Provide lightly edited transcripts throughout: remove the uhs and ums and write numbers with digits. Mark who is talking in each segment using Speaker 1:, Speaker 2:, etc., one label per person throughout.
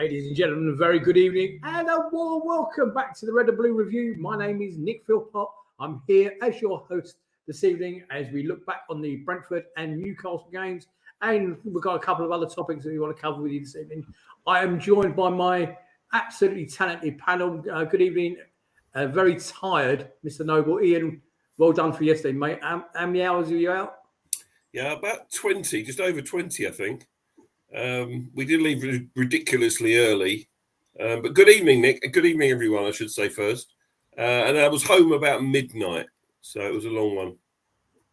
Speaker 1: Ladies and gentlemen, a very good evening and a warm welcome back to the Red and Blue Review. My name is Nick Philpott. I'm here as your host this evening as we look back on the Brentford and Newcastle games, and we've got a couple of other topics that we want to cover with you this evening. I am joined by my absolutely talented panel. Good evening. Very tired, Mr. Noble. Ian, well done for yesterday, mate. How many hours are you out?
Speaker 2: Yeah, about 20, just over 20, I think. We did leave ridiculously early. But good evening, Nick. Good evening, everyone, I should say first. And I was home about midnight, so it was a long one.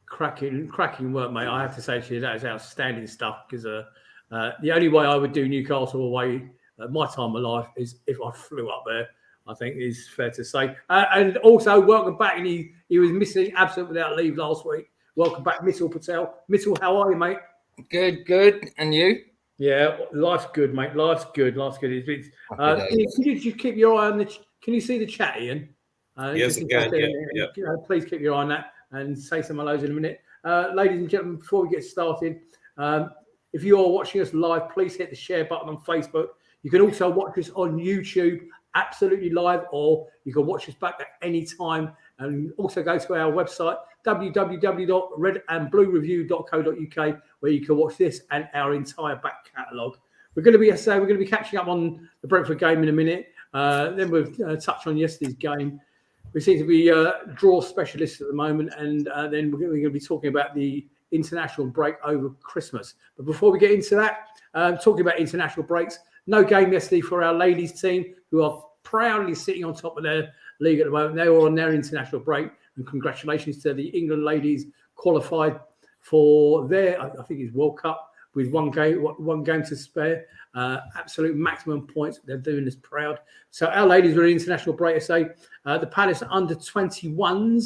Speaker 1: Cracking work, mate. I have to say to you, that is outstanding stuff, because the only way I would do Newcastle away at my time of life is if I flew up there, I think is fair to say. And also, welcome back. And he was missing absent without leave last week. Welcome back, Mitchell Patel. Mitchell, how are you, mate?
Speaker 3: Good. And you?
Speaker 1: Yeah, life's good, mate. Life's good. Ian, can you just keep your eye on the? Can you see the chat, Ian?
Speaker 2: Yes, I can. Yeah.
Speaker 1: Please keep your eye on that and say some hellos in a minute. Ladies and gentlemen, before we get started, if you are watching us live, please hit the share button on Facebook. You can also watch us on YouTube, absolutely live, or you can watch us back at any time. And also go to our website, www.redandbluereview.co.uk, where you can watch this and our entire back catalogue. We're going to be catching up on the Brentford game in a minute. Then we'll touch on yesterday's game. We seem to be draw specialists at the moment, and then we're going to be talking about the international break over Christmas. But before we get into that, talking about international breaks, no game yesterday for our ladies team, who are proudly sitting on top of their league at the moment. They were on their international break, and congratulations to the England ladies qualified for their, I think it's World Cup, with one game to spare. Absolute maximum points. They're doing us proud. So our ladies were in international break. I say the Palace under 21s.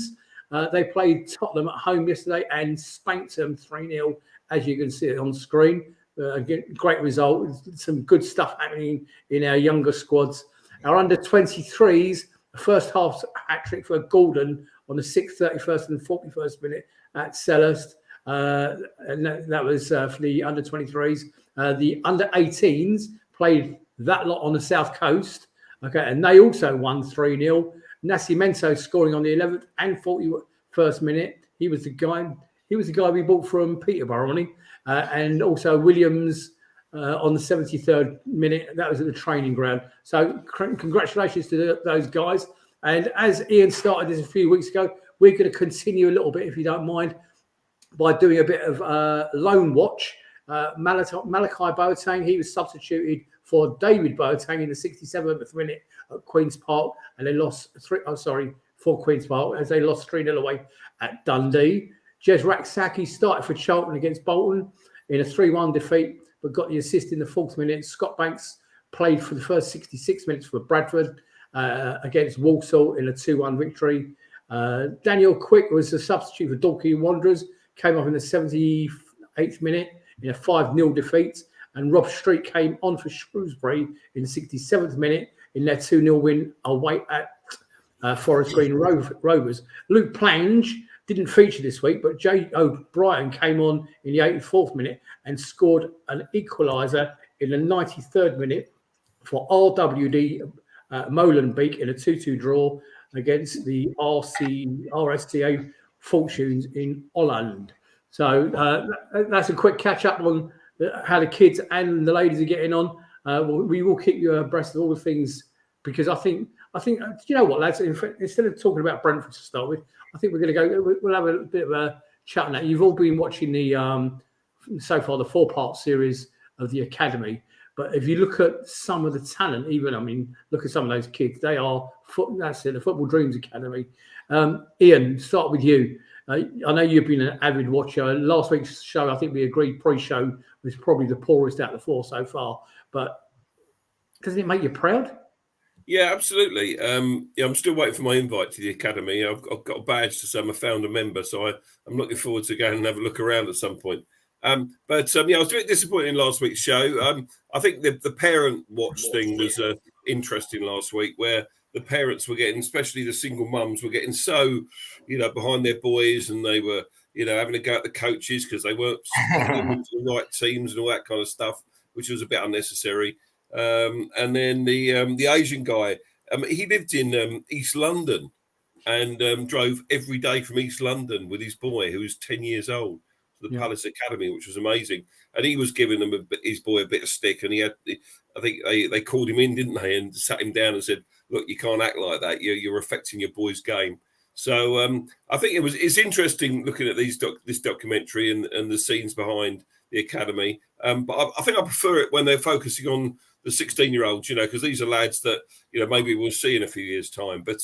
Speaker 1: They played Tottenham at home yesterday and spanked them 3-0, as you can see it on screen. Great result. Some good stuff happening in our younger squads. Our under 23s, first half hat-trick for Gordon on the 6th, 31st and 41st minute at Selhurst. And that was for the under 23s. The under 18s played that lot on the South Coast. Okay, and they also won 3-0. Nascimento scoring on the 11th and 41st minute. He was the guy we bought from Peterborough, wasn't he? And also Williams on the 73rd minute. That was at the training ground. So congratulations to those guys. And as Ian started this a few weeks ago, we're going to continue a little bit, if you don't mind, by doing a bit of loan watch. Malachi Boateng, he was substituted for David Boateng in the 67th minute at Queen's Park, and they lost for Queen's Park, as they lost 3-0 away at Dundee. Jez Raksaki started for Charlton against Bolton in a 3-1 defeat, but got the assist in the 4th minute. Scott Banks played for the first 66 minutes for Bradford against Walsall in a 2-1 victory. Daniel Quick was the substitute for Dorking Wanderers, came off in the 78th minute in a 5-0 defeat. And Rob Street came on for Shrewsbury in the 67th minute in their 2-0 win away at Forest Green Rovers. Luke Plange didn't feature this week, but Jay O'Brien came on in the 84th minute and scored an equaliser in the 93rd minute for RWD Molenbeek in a 2-2 draw against the RSTA Fortunes in Holland. So that's a quick catch up on how the kids and the ladies are getting on. We will keep you abreast of all the things, because I think you know what, lads, instead of talking about Brentford to start with, I think we'll have a bit of a chat on that. You've all been watching the so far the 4-part series of the Academy, but if you look at some of the talent, look at some of those kids. They are that's it, the Football Dreams Academy. Ian, start with you. I know you've been an avid watcher. Last week's show, I think we agreed pre-show was probably the poorest out of the 4 so far. But doesn't it make you proud?
Speaker 2: Yeah, absolutely. I'm still waiting for my invite to the Academy. I've got a badge to say I'm a founder member, so I'm looking forward to going and have a look around at some point. I was a bit disappointed in last week's show. I think the parent watch thing was interesting last week, where the parents were getting, especially the single mums, were getting so, behind their boys, and they were, having to go at the coaches because they weren't into the right teams and all that kind of stuff, which was a bit unnecessary. And then the Asian guy, he lived in East London and drove every day from East London with his boy, who was 10 years old, to the Palace Academy, which was amazing. And he was giving his boy a bit of stick, and I think they called him in, didn't they, and sat him down and said, "Look, you can't act like that. You're affecting your boy's game." So I think it's interesting looking at this documentary and the scenes behind the academy. But I think I prefer it when they're focusing on the 16-year-olds, because these are lads that maybe we'll see in a few years' time. But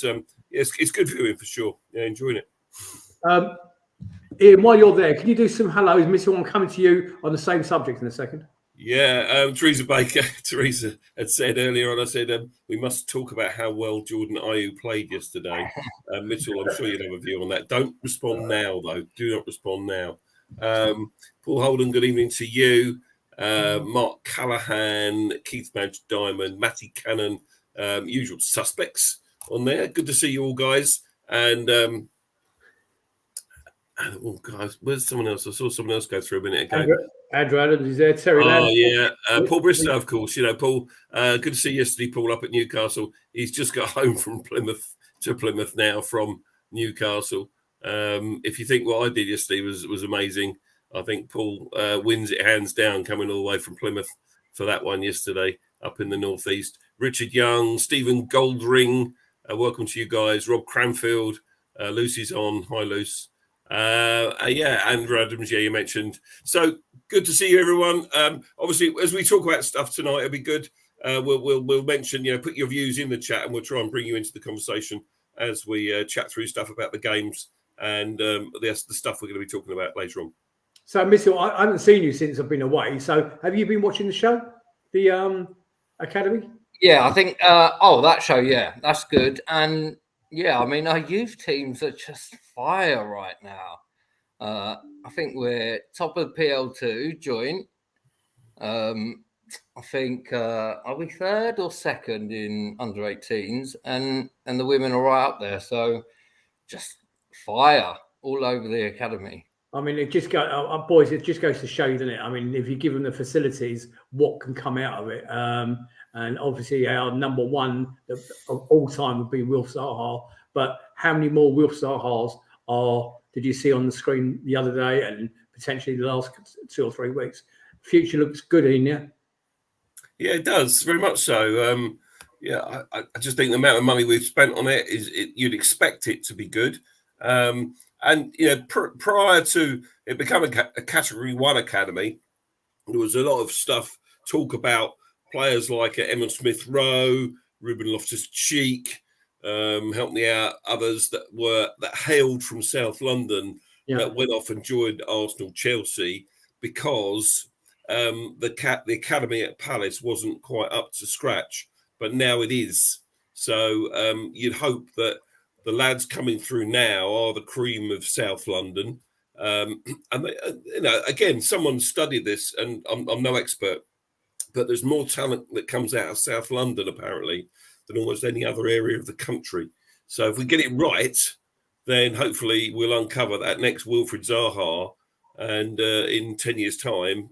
Speaker 2: it's good viewing for sure. Yeah, enjoying it.
Speaker 1: Ian, while you're there, can you do some hellos? Mr. One coming to you on the same subject in a second.
Speaker 2: Yeah, Teresa Baker. Teresa had said earlier on, I said, we must talk about how well Jordan Ayew played yesterday. Mitchell, I'm sure you'd have a view on that. Don't respond now, though. Do not respond now. Paul Holden, good evening to you. Mark Callahan, Keith Madge Diamond, Matty Cannon, usual suspects on there. Good to see you all, guys. And oh, guys, where's someone else? I saw someone else go through a minute ago.
Speaker 1: Andrew Adams is there. Terry Ladd.
Speaker 2: Yeah. Paul Bristow, of course. Paul, good to see you yesterday, Paul, up at Newcastle. He's just got home from Plymouth now from Newcastle. If you think what I did yesterday was amazing, I think Paul wins it hands down, coming all the way from Plymouth for that one yesterday up in the northeast. Richard Young, Stephen Goldring, welcome to you guys. Rob Cranfield, Lucy's on. Hi, Luce. Andrew Adams, you mentioned. So good to see you, everyone. Obviously, as we talk about stuff tonight, it'll be good. We'll mention, put your views in the chat, and we'll try and bring you into the conversation as we chat through stuff about the games and the stuff we're going to be talking about later on.
Speaker 1: So, Mitchell, I haven't seen you since I've been away. So, have you been watching the show, the Academy?
Speaker 3: Yeah, I think. That show, yeah, that's good. And yeah, I mean, our youth teams are just fire right now. I think we're top of PL2 joint. I think are we third or second in under 18s, and the women are right up there. So just fire all over the academy.
Speaker 1: I mean, it just boys. It just goes to show you, doesn't it? I mean, if you give them the facilities, what can come out of it? And obviously, our number one of all time would be Wilf Zaha. But how many more Wilf Zahas did you see on the screen the other day, and potentially the last 2 or 3 weeks? Future looks good in there. Yeah,
Speaker 2: it does, very much so. I just think the amount of money we've spent on it you'd expect it to be good. And prior to it becoming a Category 1 academy, there was a lot of talk about players like Emma Smith-Rowe, Ruben Loftus-Cheek, help me out, others that hailed from South London that went off and joined Arsenal, Chelsea, because the academy at Palace wasn't quite up to scratch, but now it is. So you'd hope that the lads coming through now are the cream of South London. And again, someone studied this, and I'm no expert, but there's more talent that comes out of South London apparently than almost any other area of the country. So if we get it right, then hopefully we'll uncover that next Wilfried Zaha, and in 10 years' time,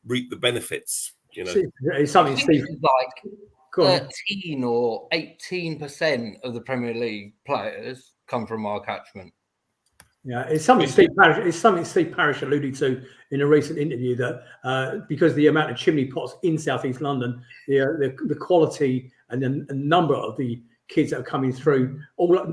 Speaker 2: reap the benefits.
Speaker 1: It's something Steve
Speaker 3: like 13 or 18% of the Premier League players come from our catchment.
Speaker 1: Yeah, it's something Steve Parish alluded to in a recent interview, that because the amount of chimney pots in South East London, the quality and the number of the kids that are coming through,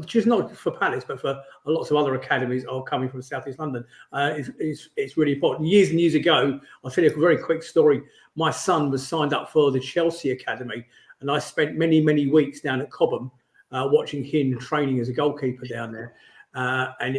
Speaker 1: just not for Palace, but for lots of other academies are coming from South East London. It's really important. Years and years ago, I'll tell you a very quick story. My son was signed up for the Chelsea Academy, and I spent many, many weeks down at Cobham watching him training as a goalkeeper down there. And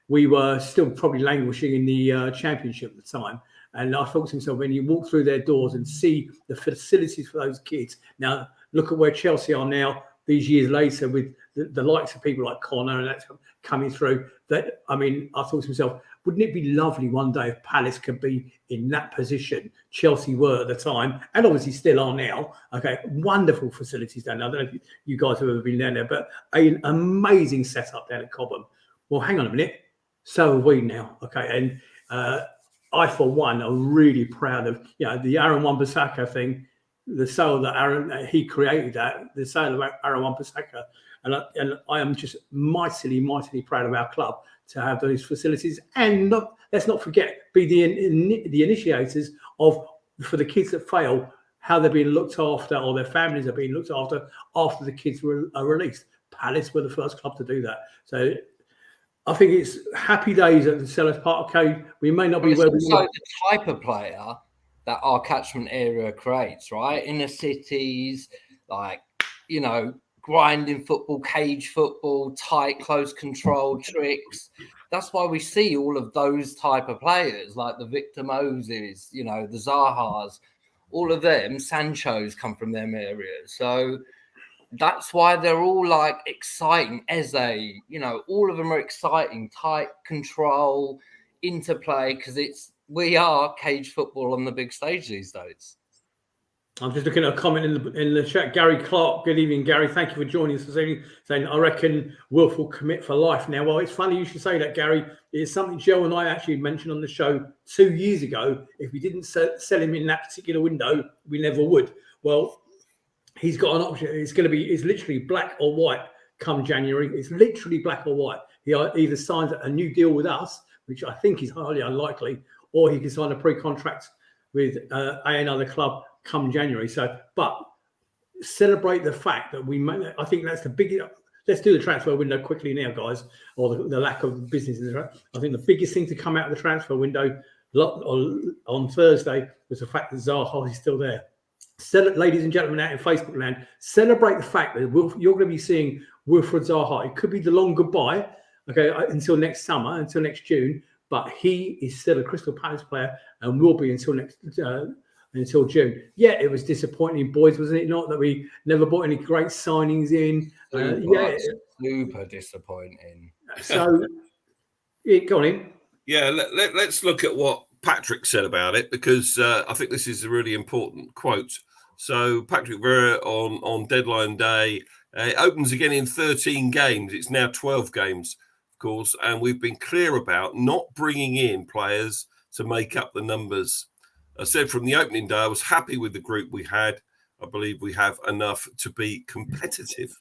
Speaker 1: we were still probably languishing in the Championship at the time. And I thought to myself, when you walk through their doors and see the facilities for those kids, now look at where Chelsea are now, these years later, with the likes of people like Connor and that's coming through. I thought to myself, wouldn't it be lovely one day if Palace could be in that position? Chelsea were at the time, and obviously still are now. Okay, wonderful facilities down there. I don't know if you guys have ever been down there, but an amazing setup down at Cobham. Well, hang on a minute. So have we now. Okay, and I, for one, am really proud of the Aaron Wan-Bissaka thing, the sale that he created, the sale of Aaron Wan-Bissaka, and I am just mightily proud of our club to have those facilities, and let's not forget, be the initiators for the kids that fail, how they're being looked after, or their families are being looked after the kids are released. Palace were the first club to do that. So I think it's happy days at the Sellers Park. Okay, we may not be where we
Speaker 3: want. The type of player that our catchment area creates, right? Inner cities, like, grinding football, cage football, tight, close control tricks. That's why we see all of those type of players, like the Victor Moses, the Zahas, all of them. Sancho's come from them areas. So that's why they're all like exciting. Eze, all of them are exciting, tight control, interplay, because we are cage football on the big stage these days.
Speaker 1: I'm just looking at a comment in the chat. Gary Clark, good evening, Gary. Thank you for joining us this evening. Saying, I reckon Wilf will commit for life now. Well, it's funny you should say that, Gary. It's something Joe and I actually mentioned on the show 2 years ago. If we didn't sell him in that particular window, we never would. Well, he's got an option. It's literally black or white come January. It's literally black or white. He either signs a new deal with us, which I think is highly unlikely, or he can sign a pre-contract with another club come January. So, but celebrate the fact that I think that's the biggest. Let's do the transfer window quickly now, guys, or the lack of business in the. I think the biggest thing to come out of the transfer window on Thursday was the fact that Zaha is still there. Ladies and gentlemen out in Facebook land, celebrate the fact that you're going to be seeing Wilfried Zaha. It could be the long goodbye, okay, until next summer, until next June, but he is still a Crystal Palace player and will be until June. Yeah, it was disappointing, boys, wasn't it not, that we never bought any great signings in?
Speaker 3: Super disappointing.
Speaker 1: So, go on in.
Speaker 2: Yeah, let's look at what Patrick said about it, because I think this is a really important quote. So Patrick Vieira on deadline day, it opens again in 13 games. It's now 12 games, of course, and we've been clear about not bringing in players to make up the numbers. I said from the opening day, I was happy with the group we had. I believe we have enough to be competitive.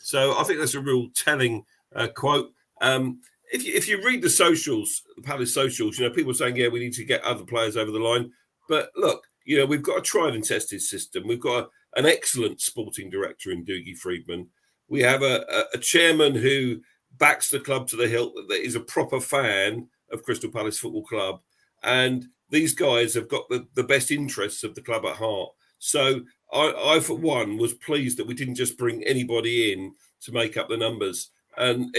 Speaker 2: So I think that's a real telling quote. If you read the socials, the Palace socials, people are saying, yeah, we need to get other players over the line. But look, we've got a tried and tested system. We've got an excellent sporting director in Dougie Friedman. We have a chairman who backs the club to the hilt, that is a proper fan of Crystal Palace Football Club. And these guys have got the best interests of the club at heart. So I, for one, was pleased that we didn't just bring anybody in to make up the numbers. And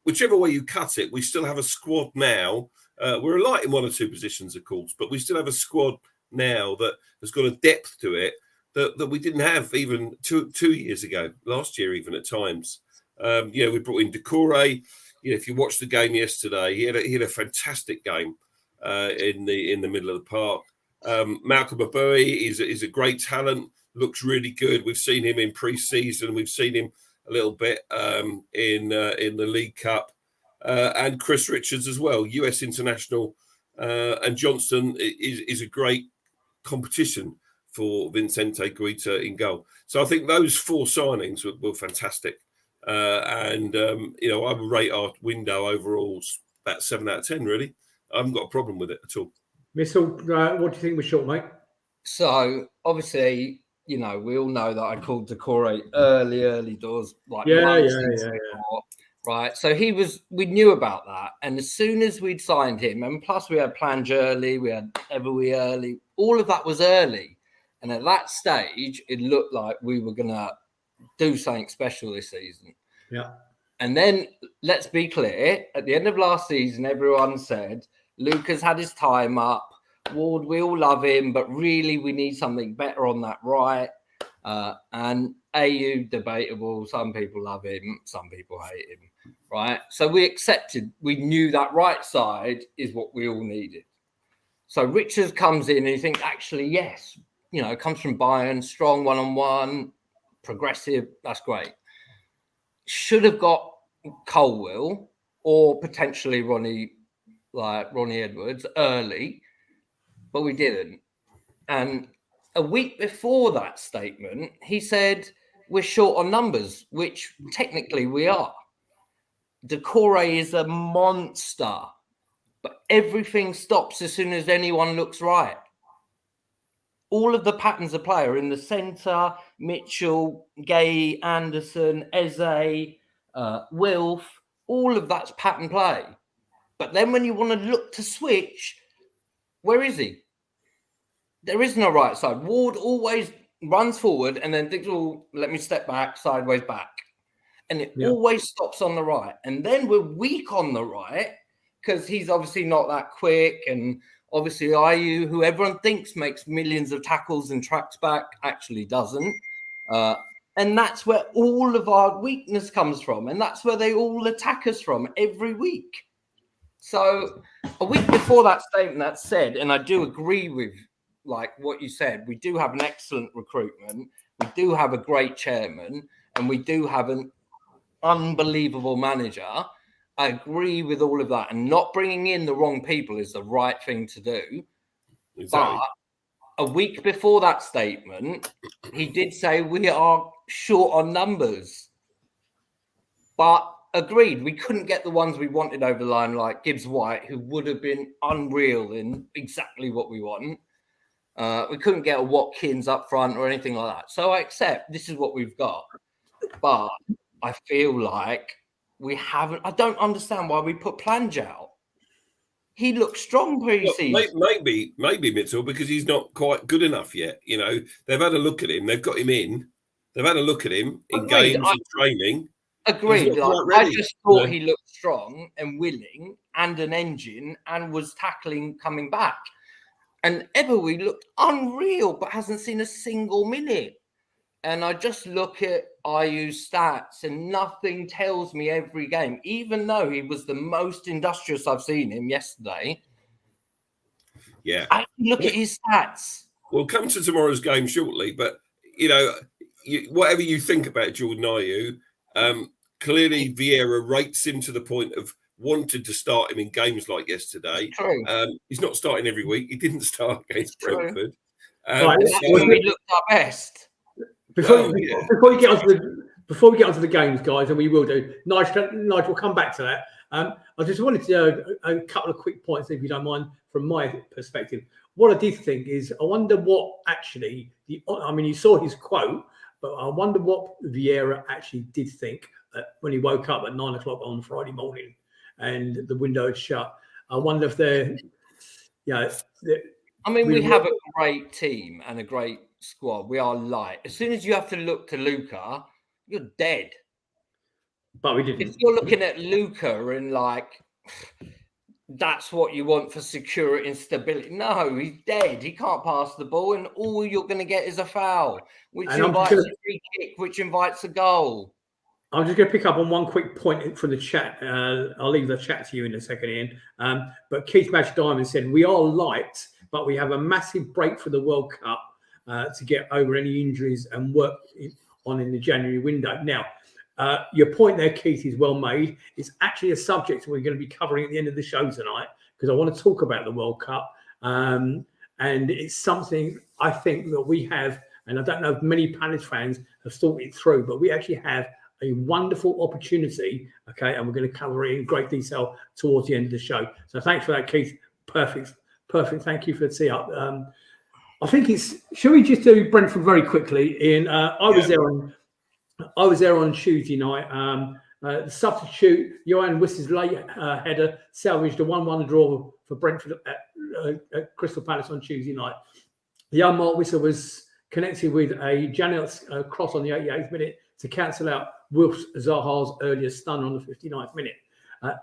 Speaker 2: whichever way you cut it, we still have a squad now. We're light in one or two positions, of course, but we still have a squad now that has got a depth to it that we didn't have even two years ago, last year even at times. We brought in Decore. If you watched the game yesterday, he had a fantastic game in the middle of the park. Malcolm Abui is a great talent, looks really good. We've seen him in pre-season. We've seen him a little bit in the League Cup, and Chris Richards as well, US international, and Johnston is a great competition for Vicente Guita in goal. So I think those four signings were fantastic, and I would rate our window overall about 7 out of 10. Really, I haven't got a problem with it at all.
Speaker 1: Missile, what do you think was short, mate?
Speaker 3: So obviously, we all know that I called Decore early doors, like right. So we knew about that, and as soon as we'd signed him, and plus we had Plange early, we had Every early, all of that was early, and at that stage, it looked like we were gonna do something special this season.
Speaker 1: Yeah.
Speaker 3: And then let's be clear, at the end of last season, everyone said Luca's had his time up. Ward, we all love him, but really we need something better on that right. And AU, debatable. Some people love him, some people hate him, right? So we accepted, we knew that right side is what we all needed. So Richards comes in and you think, actually, yes, comes from Bayern, strong one-on-one, progressive, that's great. Should have got Colwill or potentially Ronnie like Ronnie Edwards early, but we didn't. And a week before that statement, he said we're short on numbers, which technically we are. Decore is a monster, but everything stops as soon as anyone looks right. All of the patterns of play are in the centre. Mitchell, Gay, Anderson, Eze, Wilf, all of that's pattern play. But then when you want to look to switch, where is he? There is no right side. Ward always runs forward and then thinks, oh, let me step back, sideways back. And it always stops on the right. And then we're weak on the right because he's obviously not that quick. And obviously IU, who everyone thinks makes millions of tackles and tracks back, actually doesn't. And that's where all of our weakness comes from. And that's where they all attack us from every week. So a week before that statement, that said, and I do agree with like what you said, we do have an excellent recruitment. We do have a great chairman and we do have an unbelievable manager. I agree with all of that. And not bringing in the wrong people is the right thing to do. Exactly. But a week before that statement, he did say we are short on numbers. But agreed, we couldn't get the ones we wanted over the line, like Gibbs White, who would have been unreal in exactly what we want. We couldn't get a Watkins up front or anything like that. So I accept this is what we've got. But I feel like we haven't. I don't understand why we put Plange out. He looks strong pre-season.
Speaker 2: Well, maybe Mitchell, because he's not quite good enough yet. You know, they've had a look at him. They've got him in. They've had a look at him in games and training.
Speaker 3: Agreed. Like, I just thought he looked strong and willing and an engine and was tackling coming back. And Eberwe looked unreal, but hasn't seen a single minute. And I just look at IU's stats and nothing tells me every game, even though he was the most industrious I've seen him yesterday.
Speaker 2: Yeah.
Speaker 3: I look at his stats.
Speaker 2: We'll come to tomorrow's game shortly, but, you know, whatever you think about Jordan Ayew, clearly Vieira rates him to the point of wanted to start him in games like yesterday.
Speaker 3: True.
Speaker 2: He's not starting every week. He didn't start against Brentford.
Speaker 3: We looked our best.
Speaker 1: Before we get onto the games, guys, and we will do. Nigel, we'll come back to that. I just wanted to a couple of quick points, if you don't mind, from my perspective. What I did think is, I wonder what actually you saw his quote, but I wonder what Vieira actually did think when he woke up at 9 o'clock on Friday morning and the window had shut. I wonder if we
Speaker 3: have a great team and a great squad. We are light. As soon as you have to look to Luca, you're dead.
Speaker 1: But we didn't.
Speaker 3: If you're looking at Luca and like that's what you want for security and stability, no, he's dead. He can't pass the ball, and all you're going to get is a foul, which invites a free kick, which invites a goal.
Speaker 1: I'm just going to pick up on one quick point from the chat. I'll leave the chat to you in a second, Ian. But Keith Match Diamond said, we are light, but we have a massive break for the World Cup to get over any injuries and work on in the January window. Now, your point there, Keith, is well made. It's actually a subject we're going to be covering at the end of the show tonight, because I want to talk about the World Cup. And it's something I think that we have, and I don't know if many Palace fans have thought it through, but we actually have a wonderful opportunity, okay, and we're going to cover it in great detail towards the end of the show. So thanks for that, Keith. Perfect. Thank you for the tee up. I think shall we just do Brentford very quickly? I was there on Tuesday night. The substitute, Johan Wiss's late header, salvaged a 1-1 draw for Brentford at Crystal Palace on Tuesday night. The unmarked whistle was connected with a Janel's cross on the 88th minute to cancel out Wilf Zaha's earlier stun on the 59th minute.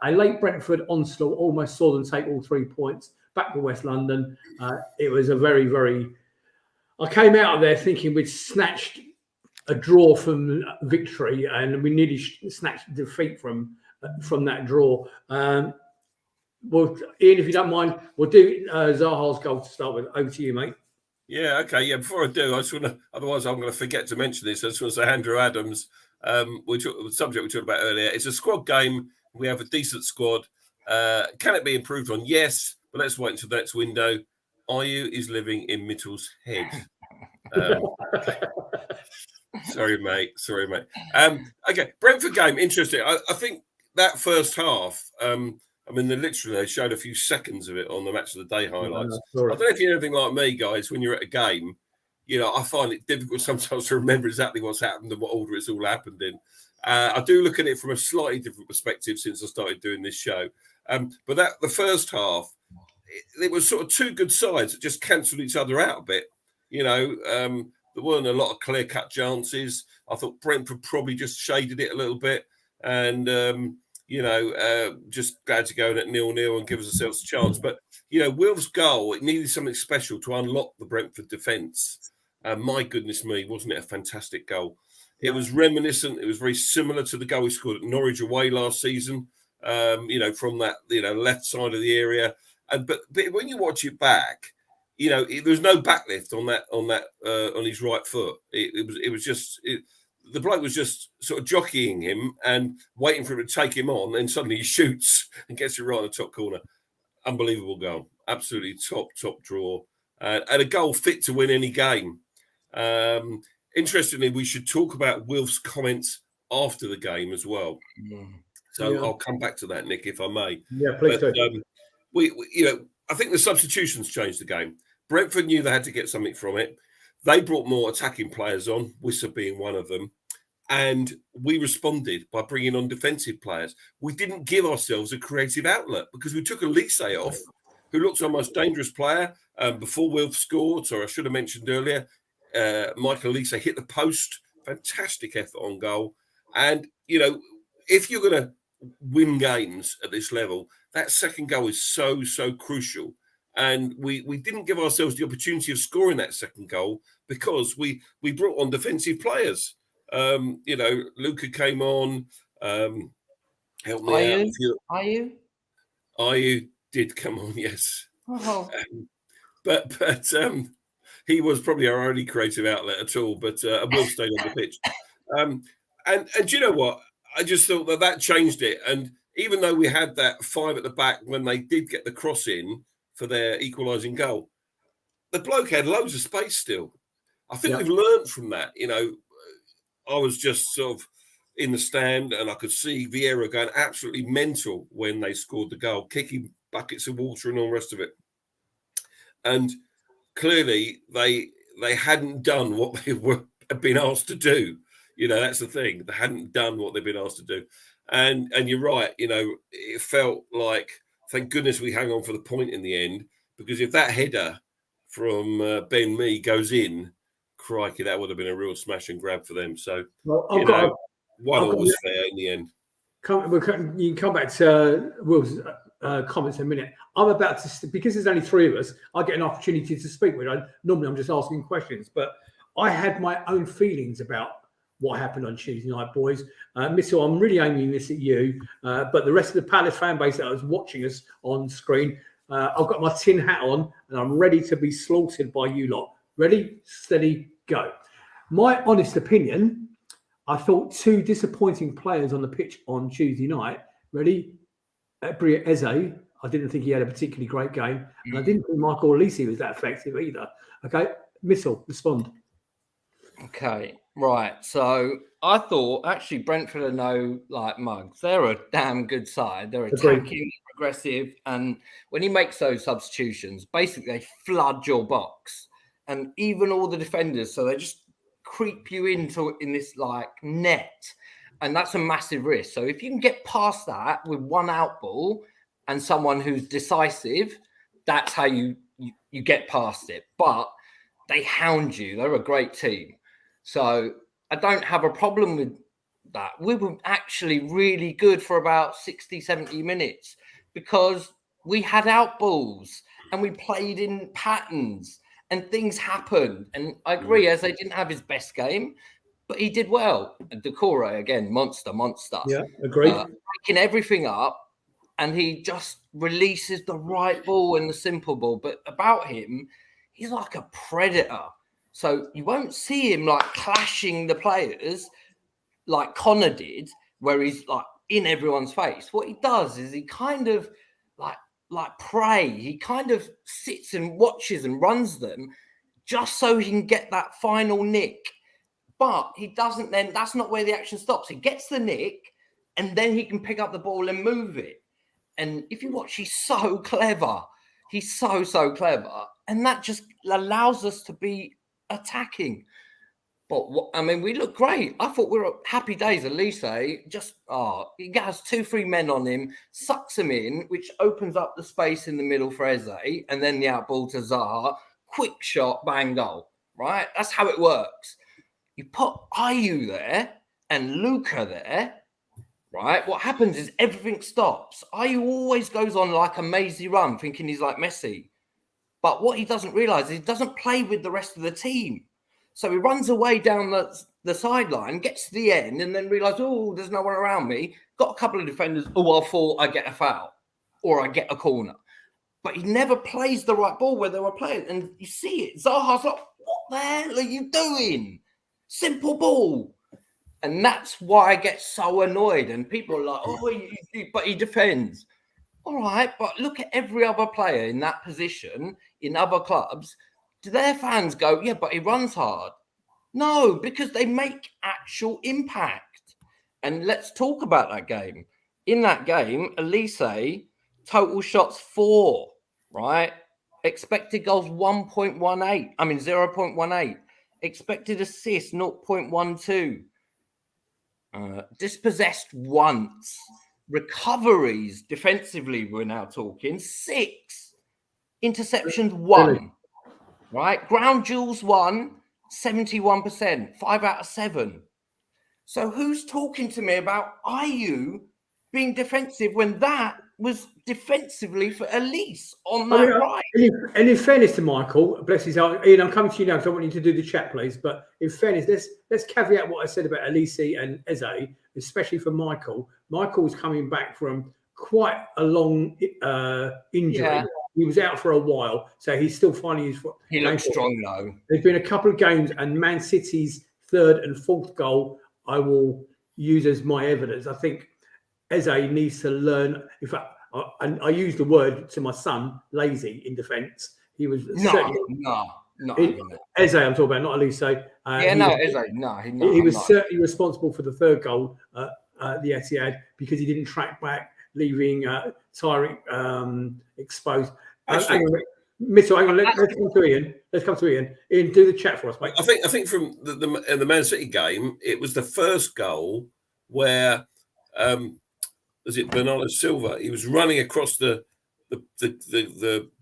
Speaker 1: A late Brentford onslaught almost saw them take all 3 points back to West London. It was a very, very... I came out of there thinking we'd snatched a draw from victory, and we nearly snatched defeat from that draw. Well, Ian, if you don't mind, we'll do Zaha's goal to start with. Over to you, mate.
Speaker 2: Yeah, okay. Yeah, before I do, I just want to, otherwise I'm going to forget to mention this. I just want to say Andrew Adams, the subject we talked about earlier. It's a squad game. We have a decent squad. Can it be improved on? Yes, but let's wait until the next window. Ayew is living in Mitchell's head. Sorry, mate. Okay, Brentford game, interesting. I think that first half, they showed a few seconds of it on the Match of the Day highlights. I don't know if you're anything like me, guys, when you're at a game, I find it difficult sometimes to remember exactly what's happened and what order it's all happened in. I do look at it from a slightly different perspective since I started doing this show. But the first half, it was sort of two good sides that just cancelled each other out a bit. There weren't a lot of clear-cut chances. I thought Brentford probably just shaded it a little bit and, just glad to go in at 0-0 and give ourselves a chance. But, Will's goal, it needed something special to unlock the Brentford defence. My goodness me, wasn't it a fantastic goal? It was reminiscent. It was very similar to the goal he scored at Norwich away last season, from that, left side of the area. But when you watch it back, there was no backlift on his right foot. It was just the bloke was just sort of jockeying him and waiting for him to take him on, and suddenly he shoots and gets it right in the top corner. Unbelievable goal, absolutely top draw, and a goal fit to win any game. Interestingly, we should talk about Wilf's comments after the game as well. So I'll come back to that, Nick, if I may.
Speaker 1: Yeah, please do.
Speaker 2: I think the substitutions changed the game. Brentford knew they had to get something from it. They brought more attacking players on, Wissa being one of them. And we responded by bringing on defensive players. We didn't give ourselves a creative outlet because we took Elise off, who looks our most dangerous player before Wilf scored. So I should have mentioned earlier, Michael Elise hit the post. Fantastic effort on goal. And, if you're going to win games at this level, that second goal is so crucial. And we didn't give ourselves the opportunity of scoring that second goal because we brought on defensive players. Luca came on, help me out. Ayew did come on, yes.
Speaker 3: Oh.
Speaker 2: But he was probably our only creative outlet at all, but Will stayed on the pitch. And you know what? I just thought that changed it. And even though we had that 5 at the back when they did get the cross in for their equalising goal, the bloke had loads of space still. I think we've learned from that. I was just sort of in the stand and I could see Vieira going absolutely mental when they scored the goal, kicking buckets of water and all the rest of it. And clearly they hadn't done what they had been asked to do. That's the thing. They hadn't done what they've been asked to do. And you're right, it felt like, thank goodness we hang on for the point in the end, because if that header from Ben Mee goes in, crikey, that would have been a real smash and grab for them. So, one was fair in the end.
Speaker 1: You can come back to Will's comments in a minute. I'm about to, because there's only 3 of us, I get an opportunity to speak with. Normally I'm just asking questions, but I had my own feelings about what happened on Tuesday night, boys. Mitchell, I'm really aiming this at you, but the rest of the Palace fan base that was watching us on screen, I've got my tin hat on and I'm ready to be slaughtered by you lot. Ready, steady, go. My honest opinion, I thought 2 disappointing players on the pitch on Tuesday night. Ready? Bria Eze, I didn't think he had a particularly great game. And I didn't think Michael Elise was that effective either. Okay, Mitchell, respond.
Speaker 3: Okay, right. So I thought actually Brentford are no mugs. They're a damn good side. They're attacking, aggressive, and when he makes those substitutions, basically they flood your box, and even all the defenders. So they just creep you in this net, and that's a massive risk. So if you can get past that with one out ball and someone who's decisive, that's how you get past it. But they hound you. They're a great team. So I don't have a problem with that. We were actually really good for about 60, 70 minutes because we had out balls and we played in patterns and things happened. And I agree, as they didn't have his best game, but he did well. And Decore, again, monster.
Speaker 1: Yeah, agreed.
Speaker 3: Breaking everything up, and he just releases the right ball and the simple ball. But about him, he's like a predator. So you won't see him clashing the players like Connor did, where he's in everyone's face. What he does is he kind of like prey. He kind of sits and watches and runs them just so he can get that final nick. But he doesn't then, that's not where the action stops. He gets the nick and then he can pick up the ball and move it. And if you watch, he's so clever. He's so clever. And that just allows us to be attacking. But we look great. I thought we were happy days. Elise just, he has 2-3 men on him, sucks him in, which opens up the space in the middle for Eze, and then the outball to Zaha. Quick shot, bang, goal. Right? That's how it works. You put Ayew there and Luca there, right? What happens is everything stops. Ayew always goes on like a mazy run, thinking he's like Messi. But what he doesn't realise is he doesn't play with the rest of the team. So he runs away down the sideline, gets to the end, and then realises, oh, there's no one around me. Got a couple of defenders. Oh, I thought I get a foul or I get a corner. But he never plays the right ball where they were playing. And you see it. Zaha's like, what the hell are you doing? Simple ball. And that's why I get so annoyed. And people are like, oh, but he defends. All right, but look at every other player in that position in other clubs. Do their fans go, yeah, but he runs hard? No, because they make actual impact. And let's talk about that game. In that game, Elise, total shots 4, right? Expected goals 0.18. Expected assists 0.12. Dispossessed once. Recoveries defensively, we're now talking 6. Interceptions 1. Really? Right? Ground duels 1, 71%, 5 out of 7. So who's talking to me about Ayew being defensive when that was defensively for Elise on that right?
Speaker 1: And in fairness to Michael, bless his heart, Ian, I'm coming to you now because I want you to do the chat, please. But in fairness, let's caveat what I said about Elise and Eze, especially for Michael. Michael's coming back from quite a long injury. Yeah. He was out for a while, so he's still finding his foot.
Speaker 3: He looks strong, though.
Speaker 1: There's been a couple of games, and Man City's 3rd and 4th goal I will use as my evidence. I think Eze needs to learn. In fact, I use the word to my son, lazy in defence. He was
Speaker 3: Eze.
Speaker 1: I'm talking about, not Elise.
Speaker 3: Eze. No,
Speaker 1: he was certainly responsible for the 3rd goal at the Etihad because he didn't track back, leaving Tyrick exposed. Mitchell, hang on. Let's come to Ian. Ian, do the chat for us, mate.
Speaker 2: I think from the Man City game, it was the first goal where was it Bernardo Silva? He was running across the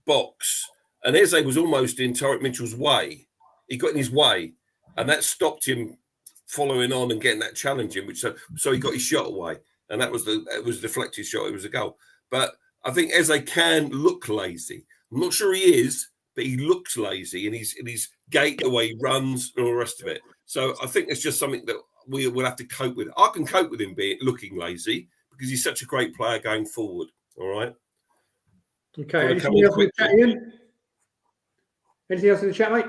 Speaker 2: box, and Eze was almost in Tyrick Mitchell's way. He got in his way, and that stopped him following on and getting that challenge in. So he got his shot away, and it was a deflected shot. It was a goal. But I think Eze can look lazy. I'm not sure he is, but he looks lazy, and his gait, the way he runs, and all the rest of it. So I think it's just something that we will have to cope with. I can cope with him looking lazy because he's such a great player going forward. All right.
Speaker 1: Okay. Anything else in the chat, Ian? Anything else in the chat, mate?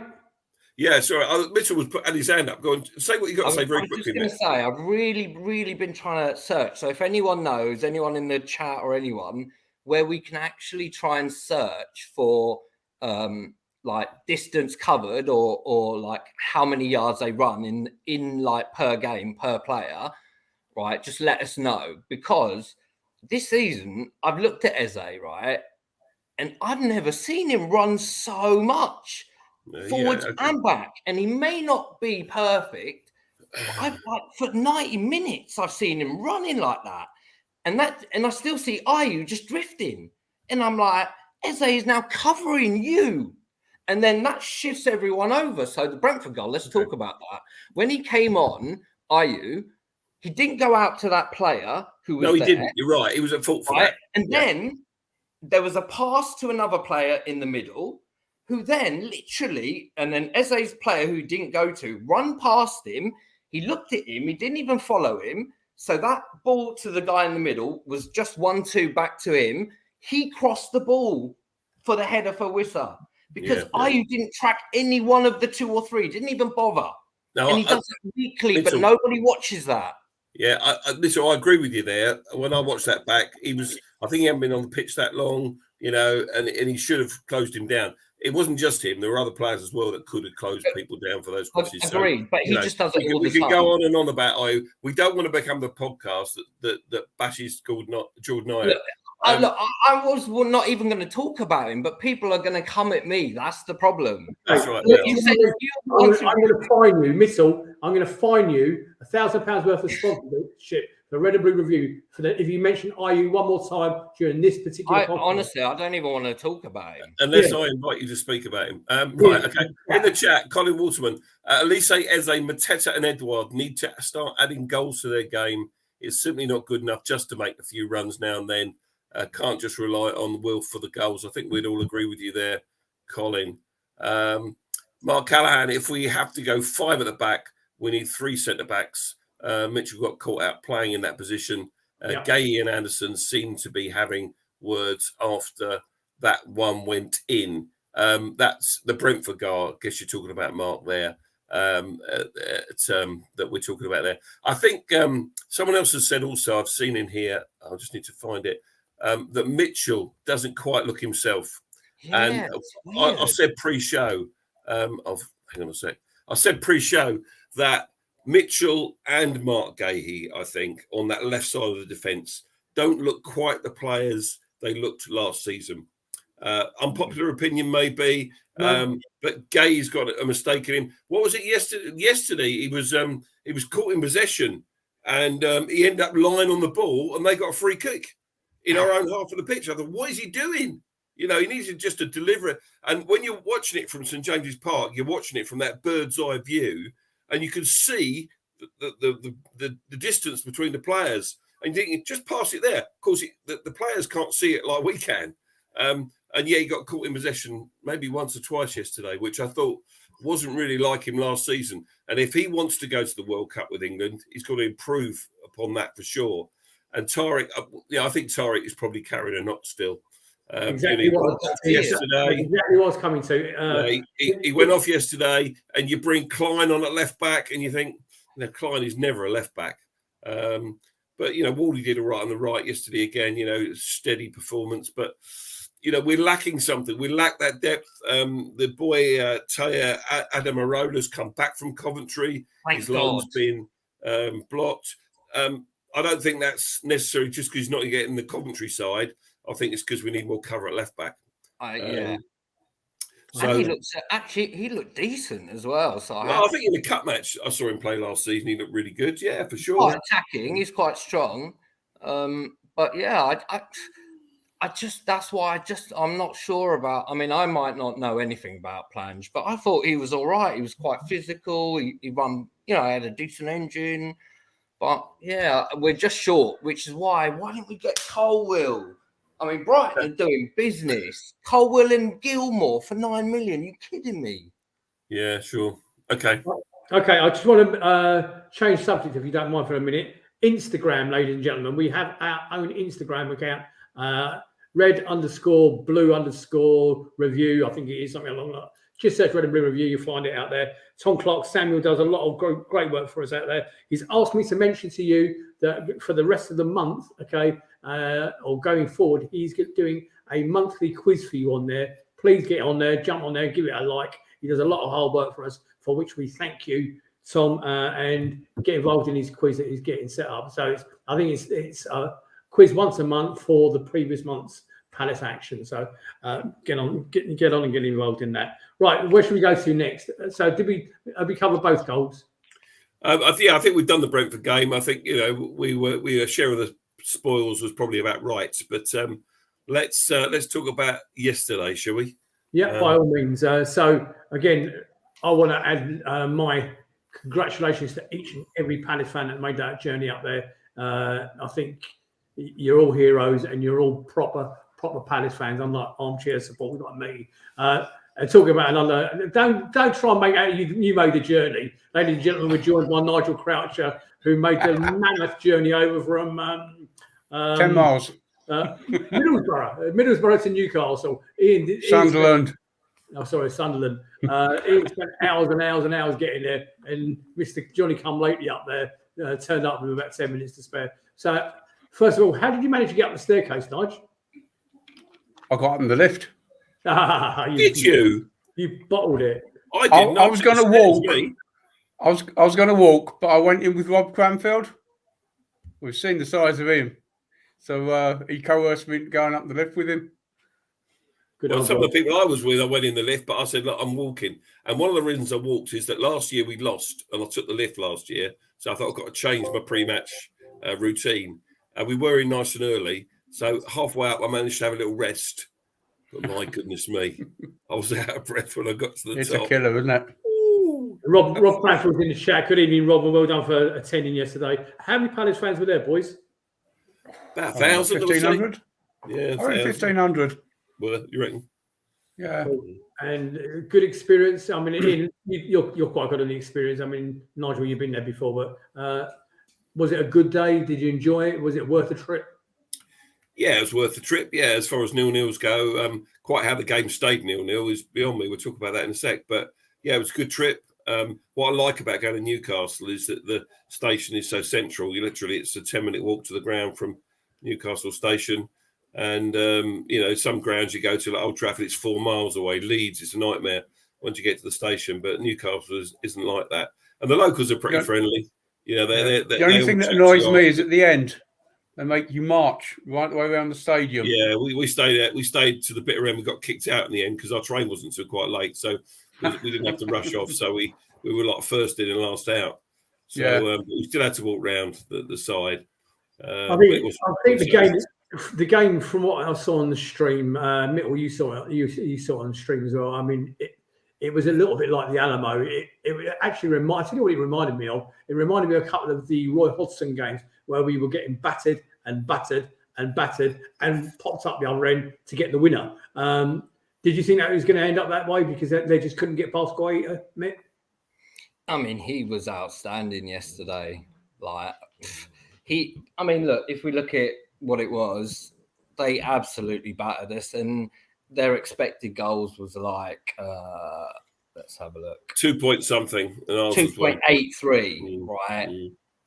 Speaker 2: Yeah, sorry. Mitchell was putting his hand up. Go on, say what you got to say very quickly.
Speaker 3: I was just going to say, I've really been trying to search. So if anyone knows, anyone in the chat or anyone, where we can actually try and search for like distance covered or like how many yards they run in like per game, per player, right? Just let us know, because this season I've looked at Eze, right? And I've never seen him run so much forwards and back. And he may not be perfect, but for 90 minutes I've seen him running like that. And I still see Ayew just drifting. And I'm like, Eze is now covering you. And then that shifts everyone over. So the Brentford goal, let's talk about that. When he came on, Ayew, he didn't go out to that player who was there. No, he didn't.
Speaker 2: You're right. He was at fault for
Speaker 3: right?
Speaker 2: that.
Speaker 3: And then there was a pass to another player in the middle who then literally, and then Eze's player who didn't go to, run past him. He looked at him. He didn't even follow him. So that ball to the guy in the middle was just 1-2 back to him. He crossed the ball for the header for Wissa because Ayew didn't track any one of the 2 or 3, didn't even bother. No, and he does it weekly, but nobody watches that.
Speaker 2: Yeah, listen, I agree with you there. When I watched that back, I think he hadn't been on the pitch that long, and he should have closed him down. It wasn't just him. There were other players as well that could have closed people down for those crosses.
Speaker 3: Agreed, but he just does it all the time.
Speaker 2: We can go on and on about we don't want to become the podcast that bashes Jordan Ayew.
Speaker 3: Look, I was not even going to talk about him, but people are going to come at me. That's the problem.
Speaker 2: That's right.
Speaker 3: Look, you said
Speaker 1: I'm going to fine you, Missile. I'm going to fine you £1,000 worth of sponsorship for Red and Blue Review if you mention Ayew one more time during this particular podcast.
Speaker 3: Honestly, I don't even want to talk about him.
Speaker 2: Unless I invite you to speak about him. Right, okay. In the chat, Colin Waterman, Elise, Eze, Mateta and Edouard need to start adding goals to their game. It's simply not good enough just to make a few runs now and then. Can't just rely on Will for the goals. I think we'd all agree with you there, Colin. Mark Callahan, if we have to go 5 at the back, we need 3 centre-backs. Mitchell got caught out playing in that position. Gay and Anderson seem to be having words after that one went in. That's the Brentford goal. I guess you're talking about, Mark, there. That we're talking about there. I think someone else has said also, I've seen in here, I just need to find it, that Mitchell doesn't quite look himself.
Speaker 3: Yeah,
Speaker 2: and I said pre-show, hang on a sec. I said pre-show that Mitchell and Mark Gahey, I think, on that left side of the defence, don't look quite the players they looked last season. Unpopular opinion, maybe, but Gay's got a mistake in him. What was it yesterday? He was caught in possession, and he ended up lying on the ball, and they got a free kick in our own half of the pitch. I thought, what is he doing? He needs just to deliver it. And when you're watching it from St James's Park, you're watching it from that bird's eye view, and you can see the distance between the players. And you think, just pass it there. Of course, the players can't see it like we can. And yeah, he got caught in possession maybe once or twice yesterday, which I thought wasn't really like him last season. And if he wants to go to the World Cup with England, he's got to improve upon that for sure. And Tariq, I think Tariq is probably carrying a knot still.
Speaker 1: Exactly what I was coming to.
Speaker 2: He went off yesterday, and you bring Klein on at left back, and you think, Klein is never a left back. But Wally did all right on the right yesterday again. Steady performance, but we're lacking something. We lack that depth. The boy Taya Adamarola's come back from Coventry. His loan's been blocked. I don't think that's necessary just because he's not getting the Coventry side. I think it's because we need more cover at left back.
Speaker 3: Yeah. So and he looked decent as well. So
Speaker 2: I think in the cup match I saw him play last season, he looked really good. Yeah, for sure.
Speaker 3: Quite attacking, he's quite strong. But yeah, I'm not sure about. I mean, I might not know anything about Plange, but I thought he was all right. He was quite physical. He run, had a decent engine. But yeah, we're just short, which is why don't we get Colwill? I mean, Brighton are doing business. Colwill and Gilmore for 9 million. You kidding me?
Speaker 2: Yeah, sure. Okay.
Speaker 1: I just want to change subject, if you don't mind, for a minute. Instagram, ladies and gentlemen, we have our own Instagram account. red_blue_review. I think it is something along that. Just search Red and Blue Review, you'll find it out there. Tom Clark Samuel does a lot of great work for us out there. He's asked me to mention to you that for the rest of the month, or going forward, he's doing a monthly quiz for you on there. Please get on there, jump on there, give it a like. He does a lot of hard work for us, for which we thank you, Tom, and get involved in his quiz that he's getting set up. So I think it's a quiz once a month for the previous month's Palace action. So get on and get involved in that. Right, where should we go to next? So have we covered both goals?
Speaker 2: I think we've done the Brentford game. I think we share of the spoils was probably about right. But let's talk about yesterday, shall we?
Speaker 1: Yeah, by all means. So again, I want to add my congratulations to each and every Palace fan that made that journey up there. I think you're all heroes and you're all proper Palace fans, unlike armchair supporters like me. And talking about another, don't try and make out you made the journey. Ladies and gentlemen, we're joined by Nigel Croucher, who made the mammoth journey over from
Speaker 4: 10 miles.
Speaker 1: Middlesbrough to Newcastle.
Speaker 4: Sunderland.
Speaker 1: Ian spent hours and hours and hours getting there, and Mr. Johnny Come Lately up there turned up with about 10 minutes to spare. So, first of all, how did you manage to get up the staircase, Nigel?
Speaker 4: I got up in the lift.
Speaker 2: Did you?
Speaker 1: You bottled it.
Speaker 2: I did not.
Speaker 4: I was going to walk. I was going to walk, but I went in with Rob Cranfield. We've seen the size of him. So he coerced me going up the lift with him.
Speaker 2: Well, some of the people I was with, I went in the lift, but I said, look, I'm walking. And one of the reasons I walked is that last year we lost, and I took the lift last year. So I thought I've got to change my pre-match routine. And we were in nice and early. So halfway up, I managed to have a little rest. But my goodness me, I was out of breath when I got to the top.
Speaker 4: It's a killer, isn't it?
Speaker 1: Ooh. Rob Cranford was in the chat. Good evening, Rob, and well done for attending yesterday. How many Palace fans were there, boys?
Speaker 2: About 1,000.
Speaker 4: 1,500?
Speaker 2: Yeah,
Speaker 4: 1,500.
Speaker 2: Well, you reckon?
Speaker 4: Yeah.
Speaker 1: And good experience. I mean, you're quite good on the experience. I mean, Nigel, you've been there before, but was it a good day? Did you enjoy it? Was it worth the trip?
Speaker 2: Yeah, it was worth the trip. Yeah, as far as 0-0s go, quite how the game stayed 0-0 is beyond me. We'll talk about that in a sec. But yeah, it was a good trip. What I like about going to Newcastle is that the station is so central. It's a 10-minute walk to the ground from Newcastle station. And, some grounds you go to, like Old Trafford, it's 4 miles away. Leeds, it's a nightmare once you get to the station. But Newcastle isn't like that. And the locals are pretty friendly.
Speaker 4: The only thing that annoys me is at the end, they make you march right the way around the stadium.
Speaker 2: Yeah, we stayed to the bitter end. We got kicked out in the end because our train wasn't so quite late. So we didn't have to rush off. So we were like first in and last out. So we still had to walk round the side.
Speaker 1: I think the game, from what I saw on the stream, Mitchell, you saw it on the stream as well. I mean, it was a little bit like the Alamo. It actually reminded me of. It reminded me of a couple of the Roy Hodgson games where we were getting battered and battered and battered and popped up the other end to get the winner. Did you think that was going to end up that way because they just couldn't get past Guaita, Mick?
Speaker 3: I mean, he was outstanding yesterday. Look, if we look at what it was, they absolutely battered us, and their expected goals was like, let's have a look,
Speaker 2: 2 point something,
Speaker 3: 2.83, right?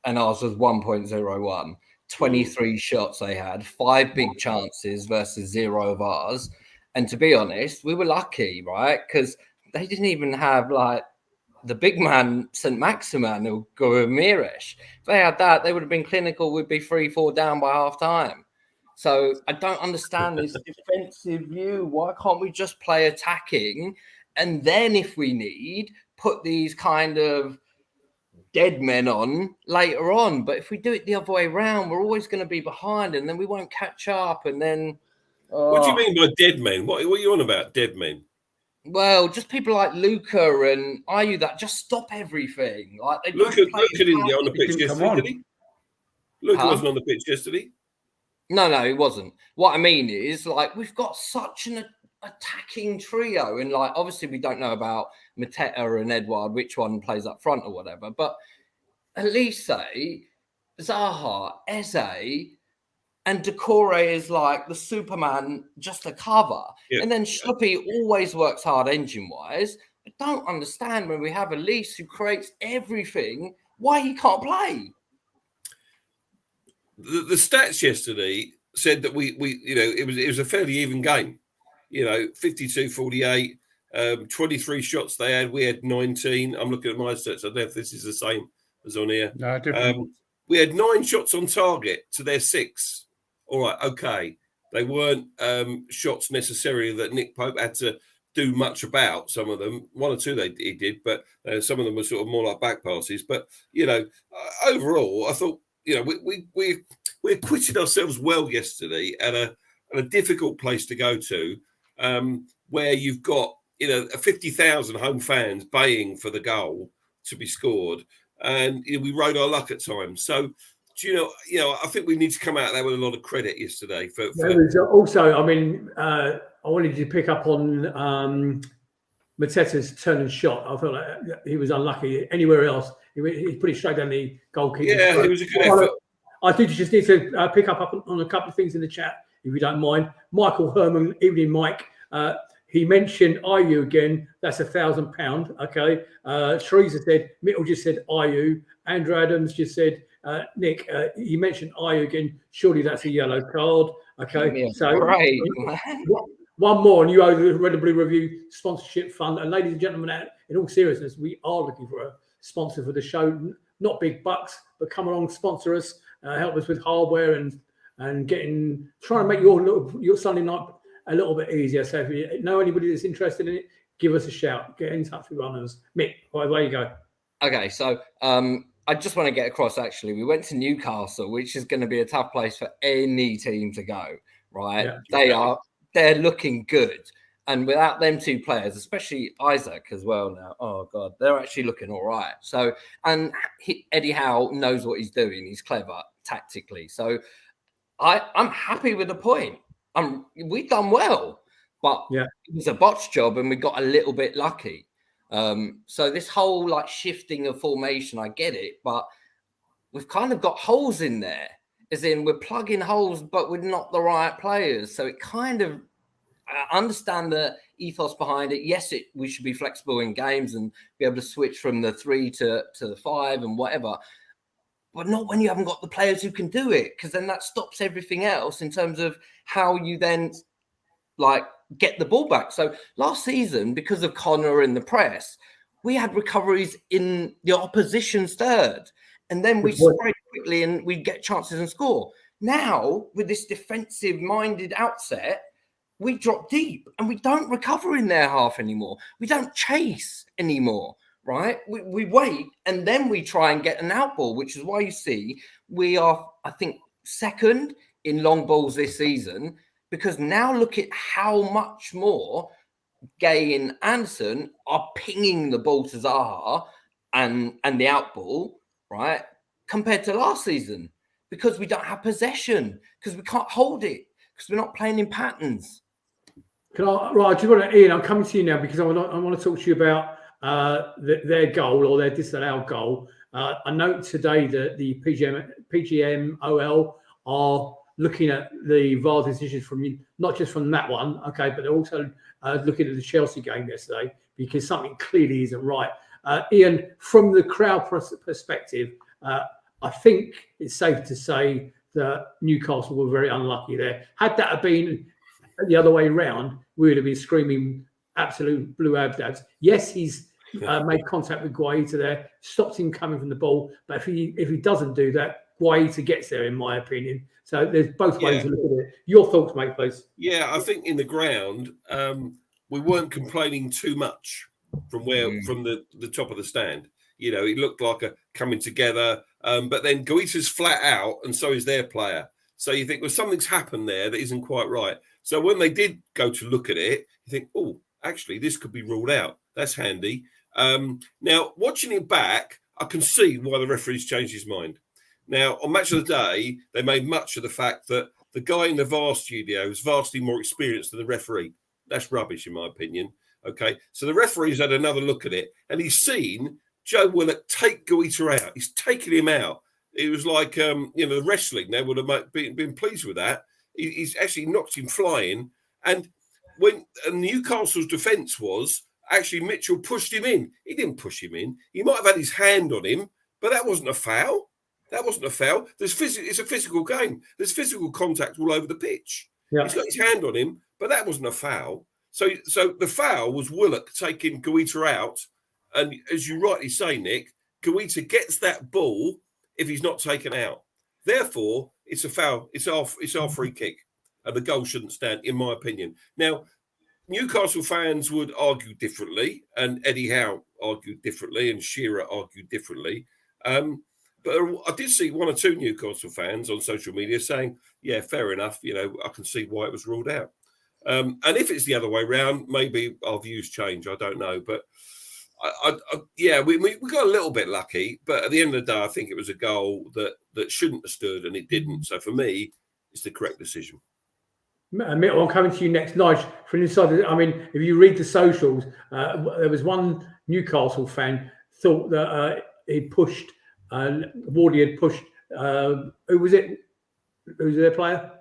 Speaker 3: And ours was 1.01. 23 shots they had, 5 big chances versus 0 of ours. And to be honest, we were lucky, right? Because they didn't even have like the big man, St. Maximan or Ramirez. If they had that, they would have been clinical. We'd be 3-4 down by half time. So I don't understand this defensive view. Why can't we just play attacking? And then if we need, put these kind of dead men on later on. But if we do it the other way around, we're always going to be behind and then we won't catch up. And then...
Speaker 2: What do you mean by dead men? What are you on about, dead men?
Speaker 3: Well, just people like Luca and Ayu that just stop everything. Like they
Speaker 2: Luca didn't get on the pitch yesterday, did he? Luca wasn't on the pitch yesterday.
Speaker 3: No, he wasn't. What I mean is, like, we've got such an attacking trio, and like, obviously, we don't know about Mateta and Edouard, which one plays up front or whatever. But Elise, Zaha, Eze, and Decore is like the Superman, just a cover. Yeah. And then Schluppy always works hard engine-wise. I don't understand when we have Elise who creates everything, why he can't play.
Speaker 2: The stats yesterday said that we it was a fairly even game. 52-48, 23 shots they had. We had 19. I'm looking at my stats. I don't know if this is the same as on here.
Speaker 4: No, different.
Speaker 2: We had 9 shots on target to their 6. All right, okay. They weren't shots necessarily that Nick Pope had to do much about. Some of them, 1 or 2 he did, but some of them were sort of more like back passes. But overall, I thought we acquitted ourselves well yesterday at a difficult place to go to, where you've got 50,000 home fans baying for the goal to be scored, and we rode our luck at times. So. I think we need to come out there with a lot of credit yesterday.
Speaker 1: Also, I mean, I wanted to pick up on Mateta's turn and shot. I felt like he was unlucky. Anywhere else, he put it straight down the goalkeeper.
Speaker 2: Yeah, it was a good effort.
Speaker 1: I think you just need to pick up on a couple of things in the chat, if you don't mind. Michael Herman, evening, Mike. He mentioned IU again. That's £1,000. Okay. Teresa said, Mitchell just said IU. Andrew Adams just said, Nick, he mentioned IU again. Surely that's a yellow card. Okay.
Speaker 3: Yeah,
Speaker 1: So
Speaker 3: great.
Speaker 1: one more, and you owe the Red Blue Review sponsorship fund. And ladies and gentlemen, in all seriousness, we are looking for a sponsor for the show. Not big bucks, but come along, sponsor us, help us with hardware and trying to make your Sunday night a little bit easier. So if you know anybody that's interested in it, give us a shout. Get in touch with runners. Mick, away you go.
Speaker 3: Okay, so I just want to get across, actually, we went to Newcastle, which is going to be a tough place for any team to go, right? Yeah, they're looking good. And without them two players, especially Isaac as well now, oh, God, they're actually looking all right. So, and Eddie Howe knows what he's doing. He's clever tactically. So I'm happy with the point. We've done well, but it was a botch job and we got a little bit lucky. So this whole like shifting of formation, I get it, but we've kind of got holes in there, as in we're plugging holes, but we're not the right players. So it kind of, I understand the ethos behind it. Yes, we should be flexible in games and be able to switch from the 3 to the 5 and whatever, but not when you haven't got the players who can do it, because then that stops everything else in terms of how you then like get the ball back. So last season, because of Connor and the press, we had recoveries in the opposition's third, and then we spread quickly and we get chances and score. Now, with this defensive-minded outset, we drop deep and we don't recover in their half anymore. We don't chase anymore, right? We wait and then we try and get an out ball, which is why you see we are, I think, second in long balls this season, because now look at how much more Gay and Anderson are pinging the ball to Zaha and the out ball, right, compared to last season, because we don't have possession, because we can't hold it, because we're not playing in patterns.
Speaker 1: I just want to, Ian, I'm coming to you now because I want to talk to you about their goal or their disallowed goal. I note today that the PGMOL are looking at the VAR decisions from not just from that one, okay, but they're also looking at the Chelsea game yesterday because something clearly isn't right. Ian, from the crowd perspective, I think it's safe to say that Newcastle were very unlucky there. Had that have been the other way round, we would have been screaming absolute blue abdabs. Yes, he's made contact with Guaita there, stopped him coming from the ball, but if he doesn't do that, Guaita gets there, in my opinion. So there's both ways to look at it. Your thoughts, mate, please.
Speaker 2: Yeah, I think in the ground, we weren't complaining too much from the top of the stand. You know, it looked like a coming together, but then Guaita's flat out, and so is their player. So you think, well, something's happened there that isn't quite right. So when they did go to look at it, you think, oh, actually, this could be ruled out. That's handy. Now, watching it back, I can see why the referee's changed his mind. Now, on Match of the Day, they made much of the fact that the guy in the VAR studio is vastly more experienced than the referee. That's rubbish, in my opinion. Okay, so the referee's had another look at it, and he's seen Joe Willock take Guaita out. He's taken him out. It was like, the wrestling. They would have been pleased with that. He's actually knocked him flying. And when Newcastle's defence was, actually Mitchell pushed him in. He didn't push him in. He might have had his hand on him, but that wasn't a foul. That wasn't a foul. It's a physical game. There's physical contact all over the pitch. Yeah. He's got his hand on him, but that wasn't a foul. So the foul was Willock taking Guaita out. And as you rightly say, Nick, Guaita gets that ball if he's not taken out. Therefore, it's a foul. It's our free kick. And the goal shouldn't stand, in my opinion. Now, Newcastle fans would argue differently, and Eddie Howe argued differently, and Shearer argued differently. But I did see one or two Newcastle fans on social media saying, yeah, fair enough. You know, I can see why it was ruled out. And if it's the other way around, maybe our views change. I don't know. But we got a little bit lucky. But at the end of the day, I think it was a goal that shouldn't have stood, and it didn't. So for me, it's the correct decision.
Speaker 1: Mitchell, I'm coming to you next. Nige, from inside, I mean, if you read the socials, there was one Newcastle fan thought that he pushed, Wardy had pushed, who was it? Who's their player?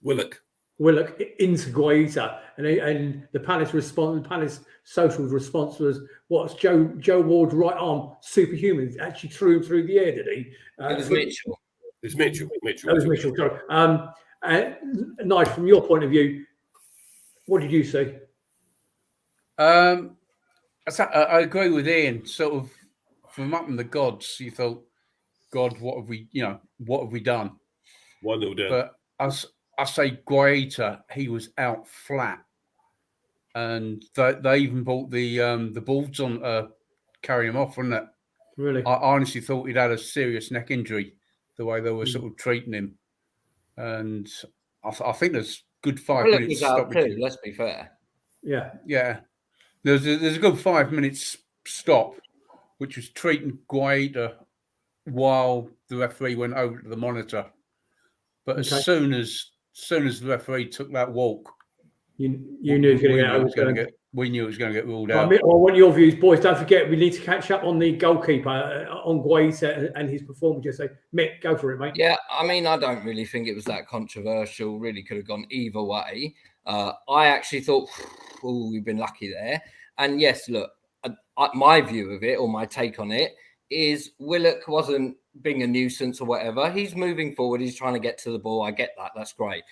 Speaker 2: Willock.
Speaker 1: Willock into Guaita, and the Palace response, the Palace social response was, "What's Joe Ward's right arm superhuman? Actually threw him through the air, did he?"
Speaker 3: It was Mitchell.
Speaker 2: It's Mitchell.
Speaker 1: That was Mitchell. Sorry. Nigel, from your point of view, what did you see?
Speaker 4: I agree with Ian. Sort of from up in the gods, you thought, God, what have we done?
Speaker 2: 1-0 down.
Speaker 4: But I say Guaita, he was out flat, and they even brought the Bulls on carry him off, wasn't it?
Speaker 1: Really?
Speaker 4: I honestly thought he'd had a serious neck injury, the way they were sort of treating him, and I think there's good 5
Speaker 3: Willock
Speaker 4: minutes
Speaker 3: was out
Speaker 4: stoppage.
Speaker 3: too, let's be fair.
Speaker 1: Yeah.
Speaker 4: There's a good 5 minutes stop, which was treating Guaita while the referee went over to the monitor. But as soon as the referee took that walk,
Speaker 1: you knew he was going to get.
Speaker 4: We knew it was going to get ruled out.
Speaker 1: I want your views, boys. Don't forget, we need to catch up on the goalkeeper, on Guaita and his performance. Just say, Mick, go for it, mate.
Speaker 3: Yeah, I mean, I don't really think it was that controversial. Really could have gone either way. I actually thought, we've been lucky there. And yes, look, my view of it, or my take on it, is Willock wasn't being a nuisance or whatever. He's moving forward. He's trying to get to the ball. I get that. That's great.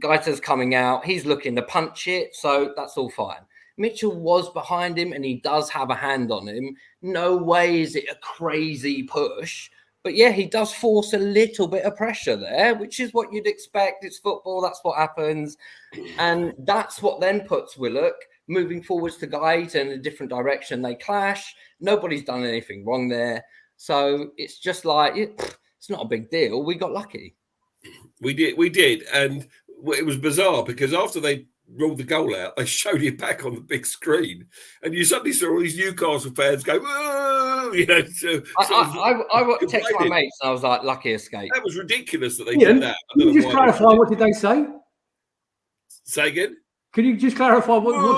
Speaker 3: Guaita's coming out. He's looking to punch it. So that's all fine. Mitchell was behind him and he does have a hand on him. No way is it a crazy push. But yeah, he does force a little bit of pressure there, which is what you'd expect. It's football. That's what happens. And that's what then puts Willock moving forwards to Guaita in a different direction. They clash. Nobody's done anything wrong there. So it's just like, it's not a big deal. We got lucky.
Speaker 2: We did. And it was bizarre because after they ruled the goal out, they showed it back on the big screen, and you suddenly saw all these Newcastle fans go, "Whoa!" You know.
Speaker 3: I text my mates, and I was like, "Lucky escape."
Speaker 2: That was ridiculous that they did that.
Speaker 1: Can you just clarify what did they say?
Speaker 2: Say again.
Speaker 1: Can you just clarify what did we?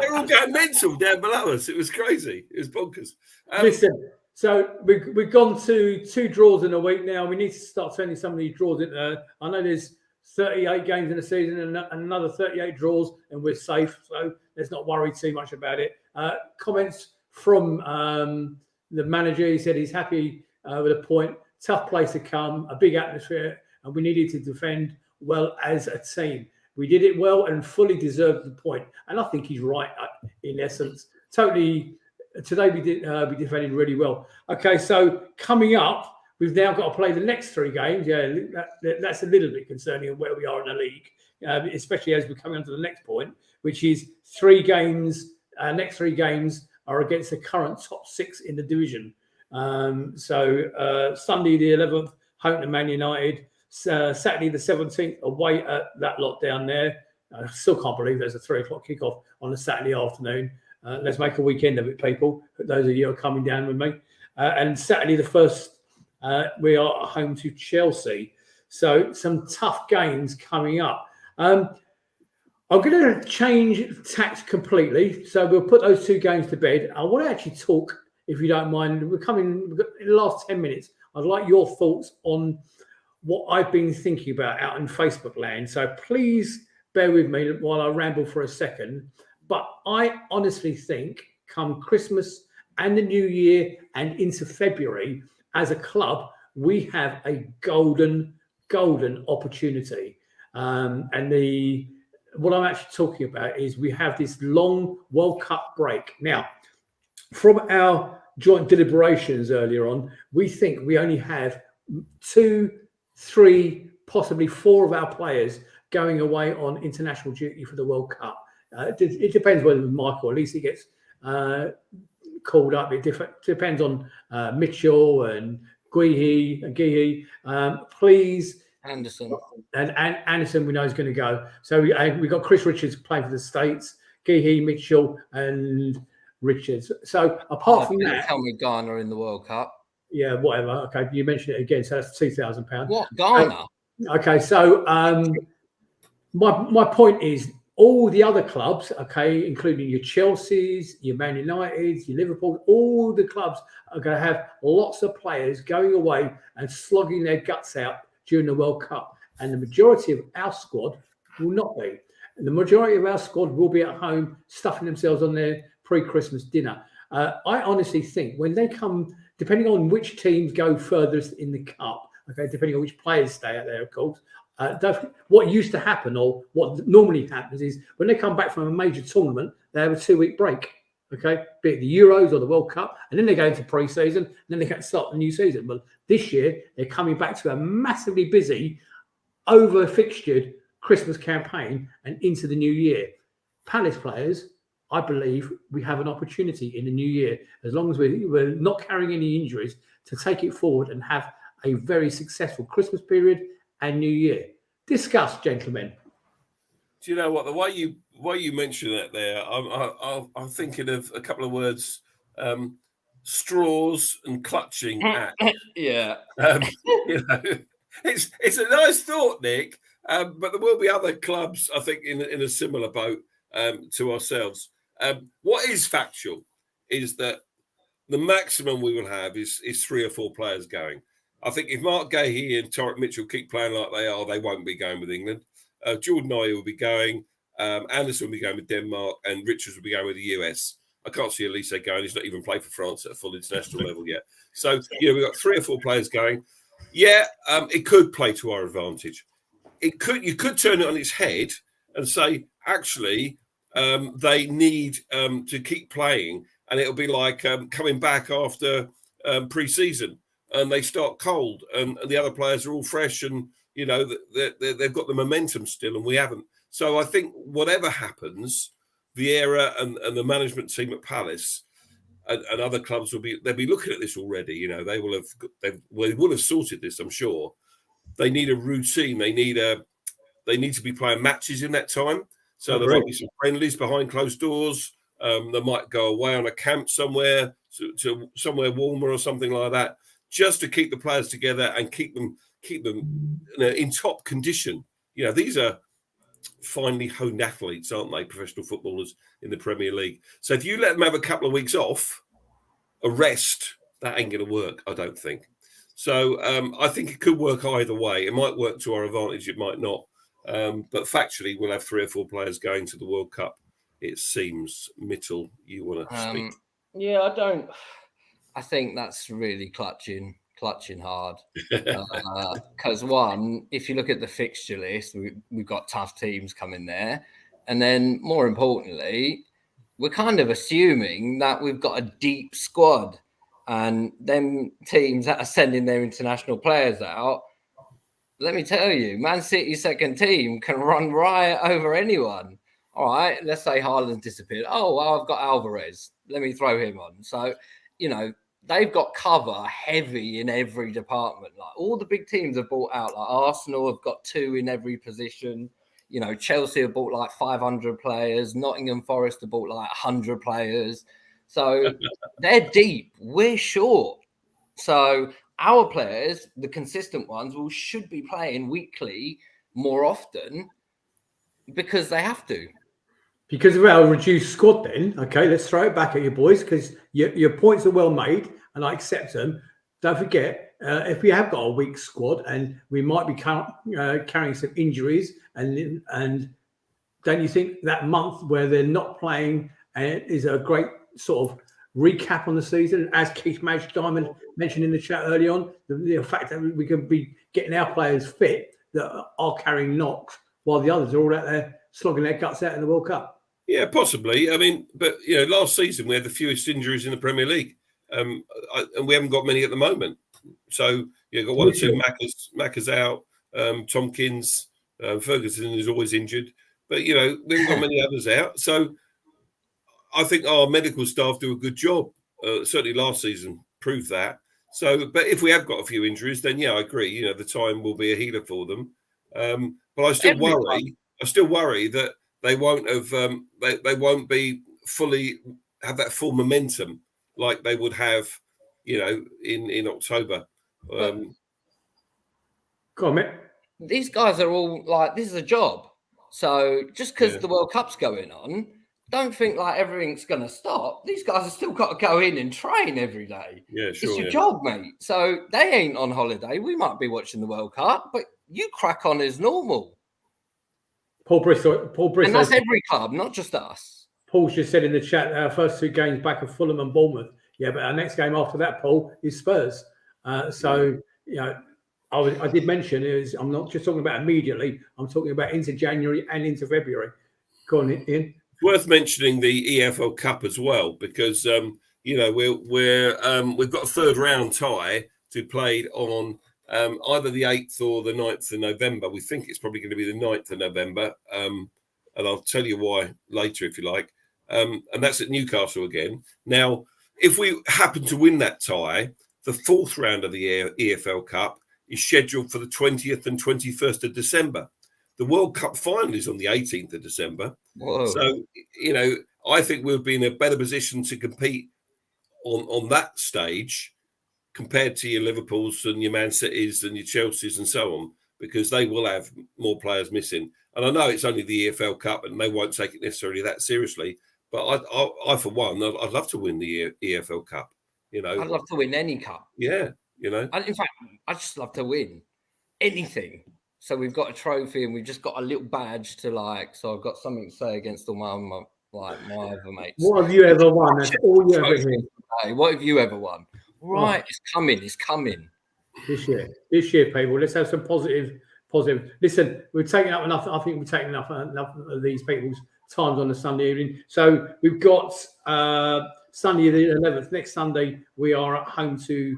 Speaker 2: They're all going mental down below us. It was crazy. It was bonkers.
Speaker 1: Listen. So we've gone to 2 draws in a week now. We need to start turning some of these draws into. I know there's 38 games in a season and another 38 draws, and we're safe. So let's not worry too much about it. Comments from the manager. He said he's happy with a point. Tough place to come, a big atmosphere, and we needed to defend well as a team. We did it well and fully deserved the point. And I think he's right in essence. Totally. Today we defended really well. Okay, so coming up, we've now got to play the next 3 games. Yeah, that's a little bit concerning where we are in the league, especially as we're coming on to the next point, which is 3 games. Next 3 games are against the current top 6 in the division. So Sunday the 11th, home to Man United. Saturday the 17th, away at that lot down there. I still can't believe there's a 3 o'clock kickoff on a Saturday afternoon. Let's make a weekend of it, people. Those of you who are coming down with me. And Saturday the 1st, we are at home to Chelsea. So some tough games coming up. I'm going to change tact completely. So we'll put those 2 games to bed. I want to actually talk, if you don't mind. We've got in the last 10 minutes. I'd like your thoughts on what I've been thinking about out in Facebook land. So please bear with me while I ramble for a second. But I honestly think come Christmas and the New Year and into February, as a club, we have a golden opportunity. And what I'm actually talking about is we have this long World Cup break. Now, from our joint deliberations earlier on, we think we only have 2, 3, possibly 4 of our players going away on international duty for the World Cup. It depends whether Michael, at least he gets called up. It depends on Mitchell and Guihi, please.
Speaker 3: Anderson.
Speaker 1: And Anderson, we know is going to go. So we've got Chris Richards playing for the States, Guihi, Mitchell, and Richards. So apart from that,
Speaker 3: tell me Ghana in the World Cup.
Speaker 1: Yeah, whatever. Okay, you mentioned it again, so that's £2,000.
Speaker 3: What, Ghana?
Speaker 1: Okay, so my point is, all the other clubs, okay, including your Chelseas, your Man Uniteds, your Liverpool, all the clubs are going to have lots of players going away and slogging their guts out during the World Cup. and the majority of our squad will not be. And the majority of our squad will be at home stuffing themselves on their pre-Christmas dinner. I honestly think when they come, depending on which teams go furthest in the cup, okay, depending on which players stay out there, of course, what used to happen or what normally happens is when they come back from a major tournament, they have a 2-week break, okay, be it the Euros or the World Cup, and then they go into pre-season, and then they can start the new season. But this year, they're coming back to a massively busy, over-fixtured Christmas campaign and into the new year. Palace players, I believe we have an opportunity in the new year, as long as we're not carrying any injuries, to take it forward and have a very successful Christmas period and New Year. Discuss, gentlemen.
Speaker 2: Do you know what? The way you mention that there, I'm thinking of a couple of words: straws and clutching at.
Speaker 3: Yeah.
Speaker 2: You know, it's a nice thought, Nick. But there will be other clubs, I think, in a similar boat to ourselves. What is factual is that the maximum we will have is 3 or 4 players going. I think if Mark Gahey and Torrek Mitchell keep playing like they are, they won't be going with England. Jordan Ayew will be going. Anderson will be going with Denmark, and Richards will be going with the US. I can't see Elise going. He's not even played for France at a full international level yet. So, we've got 3 or 4 players going. Yeah, it could play to our advantage. You could turn it on its head and say, actually, they need to keep playing, and it'll be like coming back after pre-season, and they start cold, and the other players are all fresh, and they've got the momentum still, and we haven't. So I think whatever happens, Vieira and the management team at Palace and other clubs they'll be looking at this already. They will have sorted this, I'm sure. They need a routine. They need to be playing matches in that time. So there might be some friendlies behind closed doors. They might go away on a camp somewhere to somewhere warmer or something like that, just to keep the players together and keep them in top condition. These are finely honed athletes, aren't they? Professional footballers in the Premier League. So if you let them have a couple of weeks off, a rest, that ain't going to work, I don't think. So I think it could work either way. It might work to our advantage, it might not. But factually, we'll have 3 or 4 players going to the World Cup, it seems. Mitchell, you want to speak?
Speaker 3: Yeah, I think that's really clutching hard. Because one, if you look at the fixture list, we've got tough teams coming there. And then more importantly, we're kind of assuming that we've got a deep squad. And them teams that are sending their international players out, let me tell you, Man City's second team can run riot over anyone. All right, let's say Haaland disappeared. Oh, well, I've got Alvarez. Let me throw him on. So, they've got cover heavy in every department. Like all the big teams have bought out. Like Arsenal have got 2 in every position. Chelsea have bought like 500 players. Nottingham Forest have bought like 100 players. So they're deep. We're short. So our players, the consistent ones, should be playing weekly more often because they have to. Because
Speaker 1: of our reduced squad then, okay, let's throw it back at you boys, because your points are well made and I accept them. Don't forget, if we have got a weak squad and we might be carrying some injuries, and don't you think that month where they're not playing is a great sort of recap on the season? As Keith Diamond mentioned in the chat early on, the fact that we can be getting our players fit that are carrying knocks while the others are all out there slogging their guts out in the World Cup.
Speaker 2: Yeah, possibly. I mean, but last season we had the fewest injuries in the Premier League, and we haven't got many at the moment. So you've got 1 or 2 Macca's out, Tompkins, Ferguson is always injured, but we haven't got many others out. So I think our medical staff do a good job. Certainly last season proved that. So, but if we have got a few injuries, then yeah, I agree. The time will be a healer for them. But I still worry that they won't have. They won't be fully have that full momentum like they would have, in October.
Speaker 1: Go on, mate.
Speaker 3: These guys are all like, this is a job. So just because the World Cup's going on don't think like everything's going to stop. These guys have still got to go in and train every day.
Speaker 2: Yeah, sure.
Speaker 3: It's your job, mate. So they ain't on holiday. We might be watching the World Cup, but you crack on as normal.
Speaker 1: Paul Bristow.
Speaker 3: And that's every club, not just us.
Speaker 1: Paul's just said in the chat, our first 2 games back of Fulham and Bournemouth. Yeah, but our next game after that, Paul, is Spurs. So, you know, I did mention I'm not just talking about immediately. I'm talking about into January and into February. Go on, Ian.
Speaker 2: Worth mentioning the EFL Cup as well, because you know we've got a 3rd round tie to be played on either the 8th or the 9th of November. We think it's probably going to be the 9th of November, and I'll tell you why later if you like. And that's at Newcastle again. Now, if we happen to win that tie, the 4th round of the EFL Cup is scheduled for the 20th and 21st of December. The World Cup final is on the 18th of December.
Speaker 3: Whoa.
Speaker 2: So, you know, I think we'll be in a better position to compete on that stage compared to your Liverpools and your Man Cities and your Chelseas and so on, because they will have more players missing. And I know it's only the EFL Cup and they won't take it necessarily that seriously. But I for one, I'd love to win the EFL Cup. You know,
Speaker 3: I'd love to win any cup.
Speaker 2: Yeah, you know.
Speaker 3: In fact, I just love to win anything. So we've got a trophy and we've just got a little badge to like. So I've got something to say against all my other mates.
Speaker 1: What have you ever won? That's all you ever hear.
Speaker 3: Hey, what have you ever won? Right, It's coming. It's coming.
Speaker 1: This year, people. Let's have some positive. Listen, we're taking up enough. I think we're taking enough of these people's times on a Sunday evening. So we've got Sunday the 11th. Next Sunday, we are at home to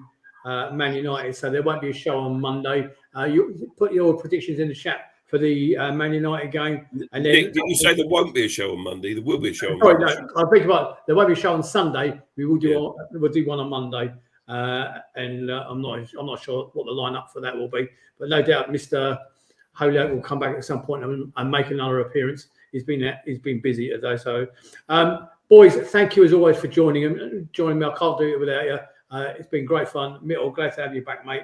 Speaker 1: Man United. So there won't be a show on Monday. You put your predictions in the chat for the Man United game. And then,
Speaker 2: Nick, did you say there won't be a show on Monday? There will be a show on
Speaker 1: Monday.
Speaker 2: Monday.
Speaker 1: No, I think about there won't be a show on Sunday. We will do we'll do one on Monday. And I'm not sure what the lineup for that will be, but no doubt Mr. Holyoke will come back at some point and make another appearance. He's been busy today. So, boys, thank you as always for joining me. I can't do it without you. It's been great fun. Mitchell, glad to have you back, mate.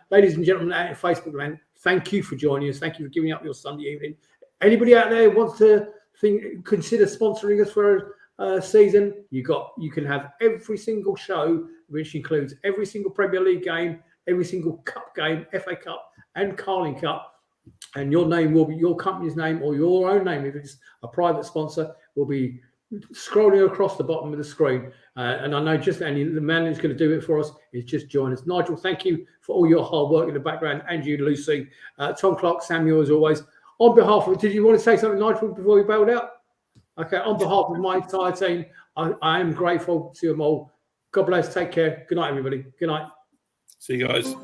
Speaker 1: Ladies and gentlemen out in Facebook land, thank you for joining us. Thank you for giving up your Sunday evening. Anybody out there wants to consider sponsoring us for a season? You can have every single show, which includes every single Premier League game, every single cup game, FA Cup and Carling Cup, and your name will be your company's name or your own name if it's a private sponsor will be scrolling across the bottom of the screen. And I know the man who's going to do it for us is just join us. Nigel, thank you for all your hard work in the background, and you, Lucy, Tom Clark, Samuel, as always. On behalf of, did you want to say something, Nigel, before we bailed out? Okay, on behalf of my entire team, I am grateful to them all. God bless. Take care. Good night, everybody. Good night.
Speaker 2: See you guys.